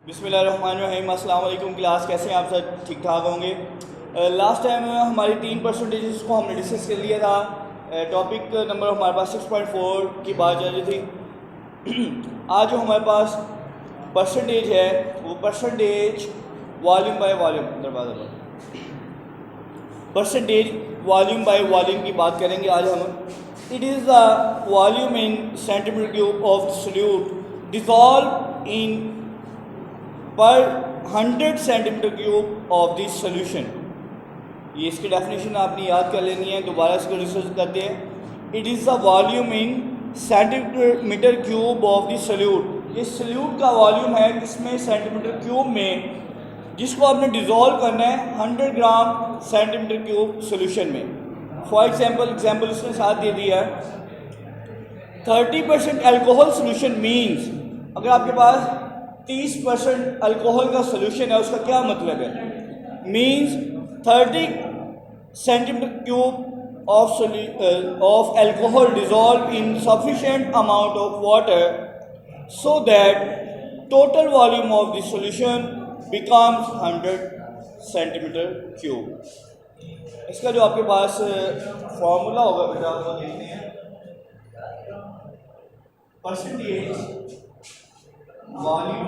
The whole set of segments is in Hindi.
बिस्मिल्लाहिर्रहमानिर्रहीम। अस्सलाम वालेकुम क्लास, कैसे हैं आप सब? ठीक ठाक होंगे। लास्ट टाइम हमारी 3% को हमने डिस्कस कर लिया था। टॉपिक नंबर हमारे पास 6.4 की बात चल रही थी। आज जो हमारे पास परसेंटेज है वो परसेंटेज वॉल्यूम बाय वॉल्यूम, दरवाज़ा परसेंटेज वॉल्यूम बाय वॉल्यूम की बात करेंगे आज हम। It is the volume in centimetre cube of solute dissolve in पर 100 centimetre cube of this solution. ये इसकी डेफिनेशन आपने याद कर लेनी है, दोबारा इसको रिसर्च करते हैं। It is the volume in centimetre cube of this solute. ये सोल्यूट का वॉल्यूम है किसमें? सेंटीमीटर क्यूब में, जिसको आपने डिज़ोल्व करना है 100 ग्राम सेंटीमीटर क्यूब सोल्यूशन में। फॉर एग्जाम्पल इसने साथ दे दिया 30% अल्कोहल सोल्यूशन मीन्स, अगर आपके पास 30% अल्कोहल का सोल्यूशन है, उसका क्या मतलब है? Means 30 centimetre cube of alcohol dissolve in sufficient amount of water so that total volume of the solution becomes 100 centimetre cube. इसका जो आपके पास फॉर्मूला होगा बेटा, वो देखते हैं। परसेंटेज वॉल्यूम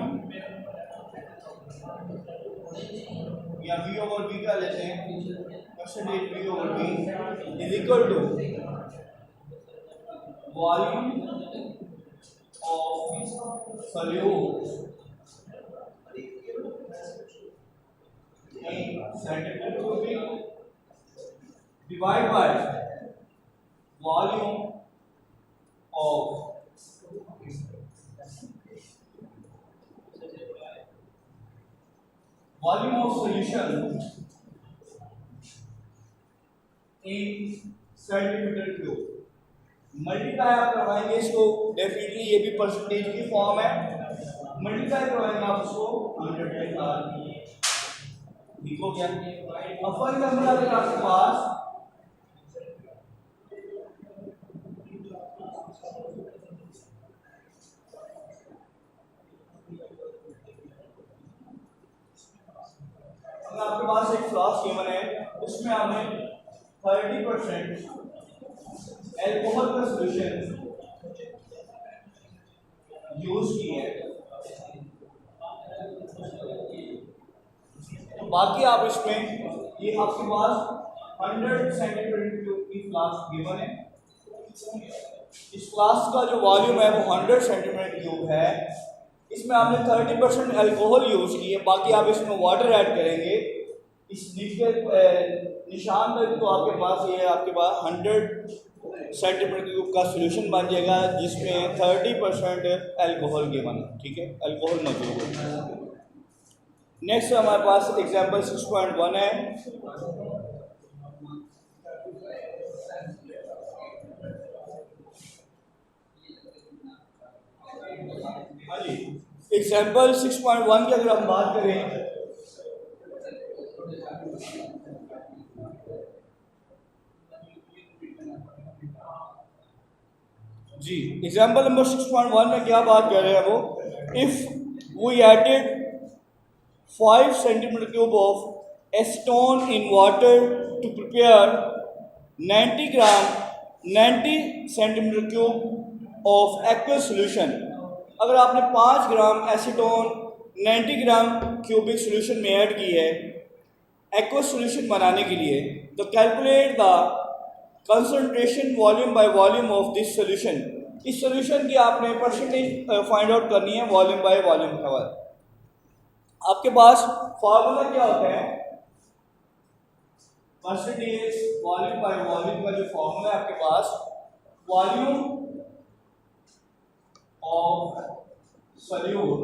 या V ओवर V का लेते हैं। Percentage V over V is equal to volume of solute in centimetre cube divide by volume of volume of solution in centimetre cube. Multiply आप करवाएंगे इसको, डेफिनेटली ये भी परसेंटेज की फॉर्म है। मल्टीप्लाई करवाएंगे आप इसको 100 के साथ, ठीक हो गया। अब फॉर एग्जाम्पल अगर आपके पास आपके पास एक फ्लास्क गिवन है, उसमें हमने 30% अल्कोहल का सॉल्यूशन यूज की है, तो बाकी आप इसमें, ये आपके पास 100 सेंटीमीटर क्यूब की फ्लास्क गिवन है। इस फ्लास्क का जो वॉल्यूम है वो 100 सेंटीमीटर क्यूब है। इसमें आपने 30% अल्कोहल यूज की है, बाकी आप इसमें वाटर ऐड करेंगे। इस निशान पर तो आपके पास ये आपके पास 100 सेंटीमीटर क्यूब का सॉल्यूशन बन जाएगा, जिसमें 30% अल्कोहल गिवन है, ठीक है, अल्कोहल मौजूद है। नेक्स्ट हमारे पास एग्जांपल 6.1 है। हाँ जी, एग्जाम्पल 6.1 की अगर हम बात करें, जी एग्जाम्पल नंबर 6.1 में क्या बात कर रहे हैं वो? If we added 5 centimetre cube of acetone in water to prepare 90 centimetre cube of aqueous solution. अगर आपने 5 gram acetone 90 gram cubic solution में ऐड की है एक्वस सोल्यूशन बनाने के लिए, तो calculate the concentration volume by volume of this solution. इस सोल्यूशन की आपने परसेंटेज फाइंड आउट करनी है वॉल्यूम बाय वॉल्यूम के बाद। आपके पास फार्मूला क्या होता है? परसेंटेज वॉल्यूम बाय वॉल्यूम का जो फार्मूला है आपके पास, volume of solute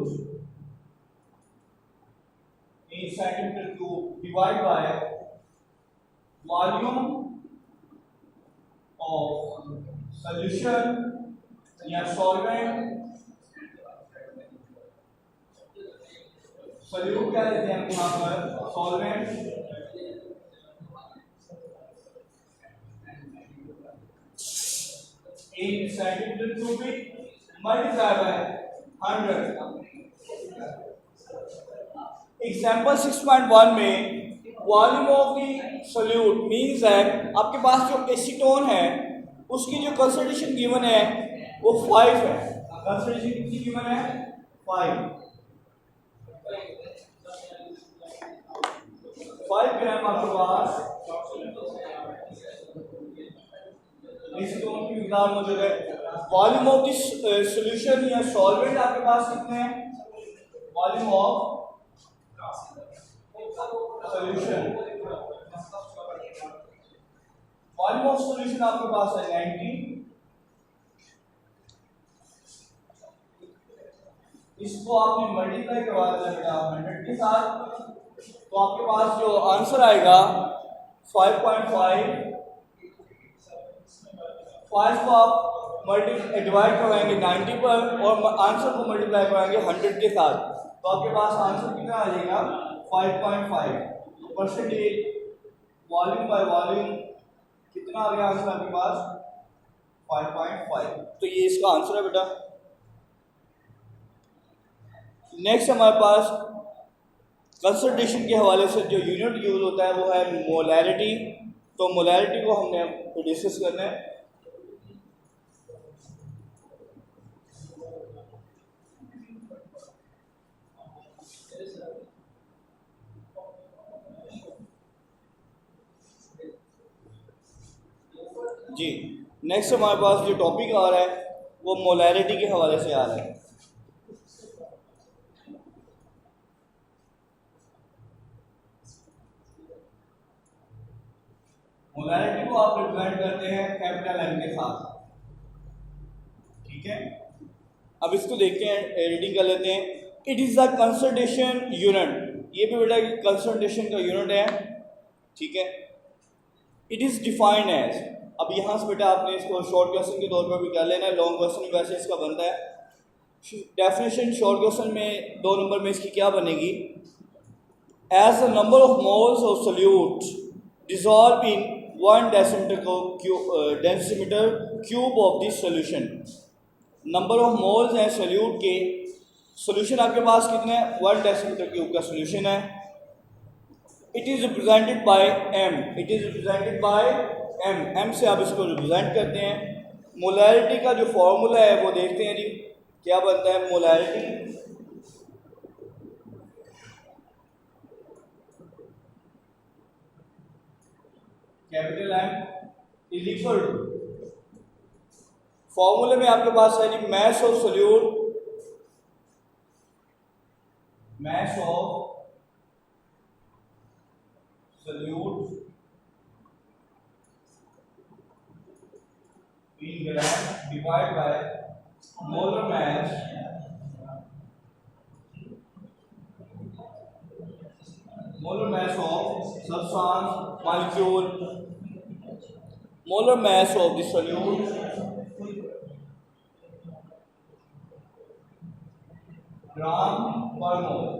in centimetre cube divide by volume of solution या सॉल्वेंट। सॉल्यूट क्या लेते हैं हम यहाँ पर? Solvent in centimetre cubic multiply by 100 example 6.1 में volume of the solute means that आपके पास जो एसीटोन है उसकी जो कंसंट्रेशन गिवन है वो 5 है। कंसंट्रेशन कितनी गिवन है? 5 ग्राम आपके पास एसीटोन की मिकदार मौजूद है। वॉल्यूम ऑफ दिस सॉल्यूशन या सॉल्वेंट आपके पास कितने हैं? Volume of solution, volume of solution आपके पास है 90। इसको आपने मल्टीप्लाई करवा दिया बेटा 100 के साथ, तो आपके पास जो आंसर आएगा 5.5। 5 को आप डिवाइड करवाएंगे 90 पर और आंसर को मल्टीप्लाई करवाएंगे 100 के साथ, तो आपके पास आंसर कितना आ जाएगा? 5.5। परसेंटेज वॉल्यूम बाय वॉल्यूम कितना आ गया आंसर आपके पास? 5.5। तो ये इसका आंसर है बेटा। नेक्स्ट हमारे पास कंसंट्रेशन के हवाले से जो यूनिट यूज होता है वो है मोलैरिटी। तो मोलैरिटी को हमने डिस्कस करना है। जी, नेक्स्ट हमारे पास जो टॉपिक आ रहा है वो मोलैरिटी के हवाले से आ रहा है। मोलैरिटी को आप रिप्रेजेंट करते हैं कैपिटल एम के साथ, ठीक है। अब इसको देखते हैं, रीडिंग कर लेते हैं। It is the concentration unit, ये भी बेटा कंसंट्रेशन का यूनिट है, ठीक है। इट इज़ डिफाइंड एज, अब यहाँ से बेटा आपने इसको शॉर्ट क्वेश्चन के तौर पर भी कर लेना है, लॉन्ग क्वेश्चन में वैसे इसका बनता है। डेफिनेशन शॉर्ट क्वेश्चन में 2 नंबर में इसकी क्या बनेगी? As the number of moles of solute dissolve in 1 decimetre cube of this solution. Number of moles हैं सोल्यूट के, सोल्यूशन आपके पास कितने हैं? 1 डेसीमीटर क्यूब का सोल्यूशन है। It is represented by M, it is represented by M, M से आप इसको रिप्रेजेंट करते हैं। मोलैरिटी का जो फॉर्मूला है वो देखते हैं जी, क्या बनता है molarity? Capital M is equal to, फॉर्मूले में आपके पास है जी mass of solute, mass of solute in gram divided by molar mass of substance molecule, molar mass of the solute gram per mole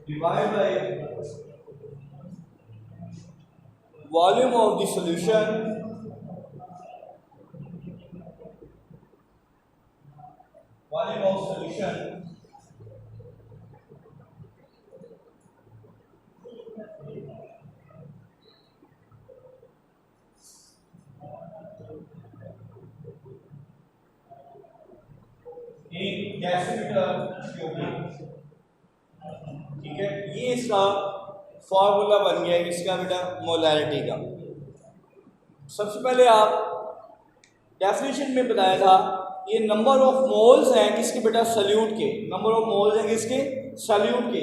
divided by volume of the solution volume of solution in decimetre cubic, ठीक है। ये इसका फॉर्मूला बन गया है इसका बेटा मोलैरिटी का। सबसे पहले आप डेफिनेशन में बताया था ये नंबर ऑफ मोल्स हैं किसके बेटा? सल्यूट के। नंबर ऑफ मोल्स हैं किसके? सल्यूट के।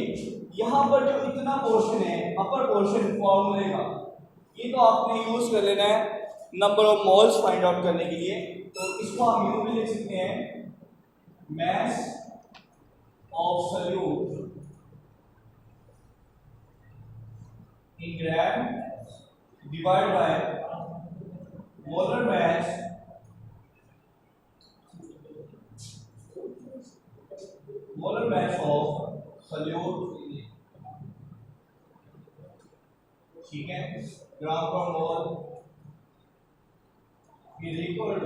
यहाँ पर जो इतना पोर्शन है अपर पोर्शन फॉर्मूले का, ये तो आपने यूज कर लेना है number of moles find out करने के लिए। तो इसको हम यूं भी लिख सकते हैं mass of solute in gram divided by molar mass of solute, ठीक है, ग्राम per mole is equal to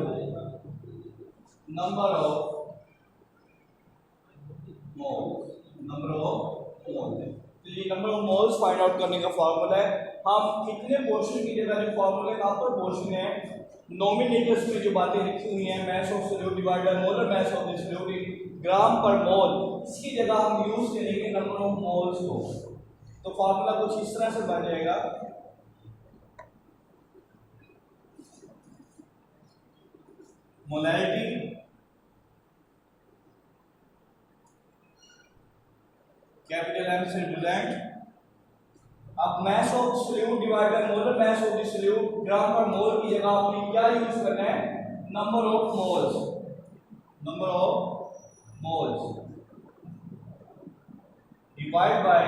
number of moles number of moles find out करने का फार्मूला है। हम इतने पोर्शन की जगह जो फार्मूले का अपर पोर्शन है, नॉमिनेटर्स में जो बातें लिखी हुई हैं, mass of solute divided by molar mass of the solute in gram per mole, इसकी जगह हम यूज करेंगे नंबर ऑफ मोल्स को। तो फार्मूला कुछ इस तरह से बन जाएगा, मोलैरिटी कैपिटल M से रिप्रेजेंट, अब mass of solute divided by molar mass of the solute, gram per mole की जगह आपने क्या यूज करना है, number of moles, number of moles divide by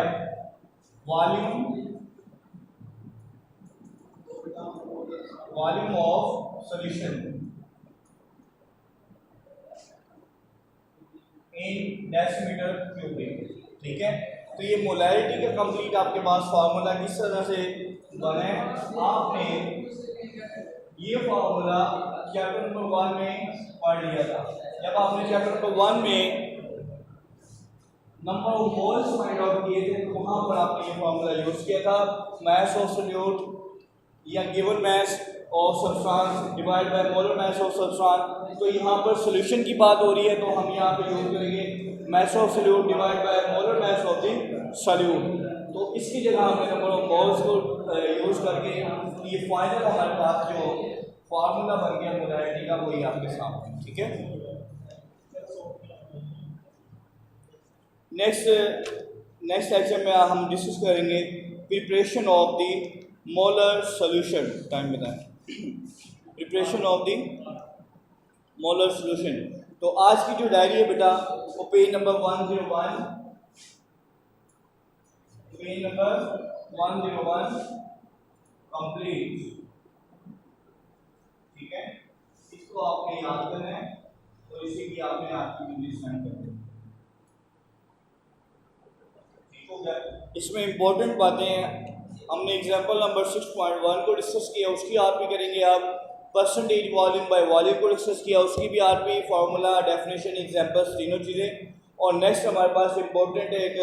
volume of solution in decimetre cubic. ठीक है, तो ये मोलैरिटी का कंप्लीट आपके पास फार्मूला किस तरह से बने, आपने ये फार्मूला चैप्टर नंबर 1 में पढ़ लिया था। जब आपने चैप्टर नंबर 1 में number of moles find out किए थे तो वहां पर आपने ये फार्मूला यूज किया था, मास ऑफ सॉल्यूट या given mass of substance divide by molar mass of substance. तो यहाँ पर सॉल्यूशन की बात हो रही है तो हम यहाँ पे यूज करेंगे मास of solute divide by molar mass of the solute. तो इसकी जगह हमने नंबर ऑफ मोल्स को यूज करके ये फाइनल हमारे पास जो फार्मूला बन गया मोलैरिटी का वही आपके सामने। ठीक है, नेक्स्ट सेक्शन में हम डिस्कस करेंगे preparation of the molar solution. Time बताएं, preparation of the molar solution. तो आज की जो डायरी है बेटा वो page number 101, page number 101 complete. ठीक है, इसको आपने याद करना है और इसी की आपने आपकी इंग्लिश साइन करनी है। ठीक हो गया, इसमें इंपॉर्टेंट बातें हैं, हमने एग्जाम्पल नंबर 6.1 को डिस्कस किया, उसकी आरपी करेंगे आप। परसेंटेज वॉल्यूम बाय वॉल्यूम को डिस्कस किया, उसकी भी आरपी, फार्मूला, डेफिनेशन, एग्जांपल्स, तीनों चीज़ें। और नेक्स्ट हमारे पास इंपॉर्टेंट एक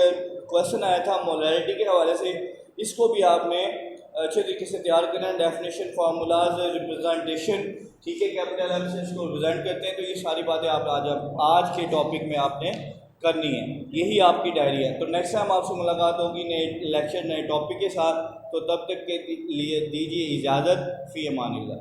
क्वेश्चन आया था मोलैरिटी के हवाले से, इसको भी आपने अच्छे तरीके से तैयार करना है। डेफिनेशन, फार्मूलाज, रिप्रेजेंटेशन, ठीक है, कैपिटल एम से इसको रिप्रेजेंट करते हैं। तो ये सारी बातें आप आज के टॉपिक में आपने करनी है, यही आपकी डायरी है। तो नेक्स्ट टाइम आपसे मुलाकात होगी नए लेक्चर, नए टॉपिक के साथ। तो तब तक के लिए दीजिए इजाज़त, फ़ी अमानिल्लाह।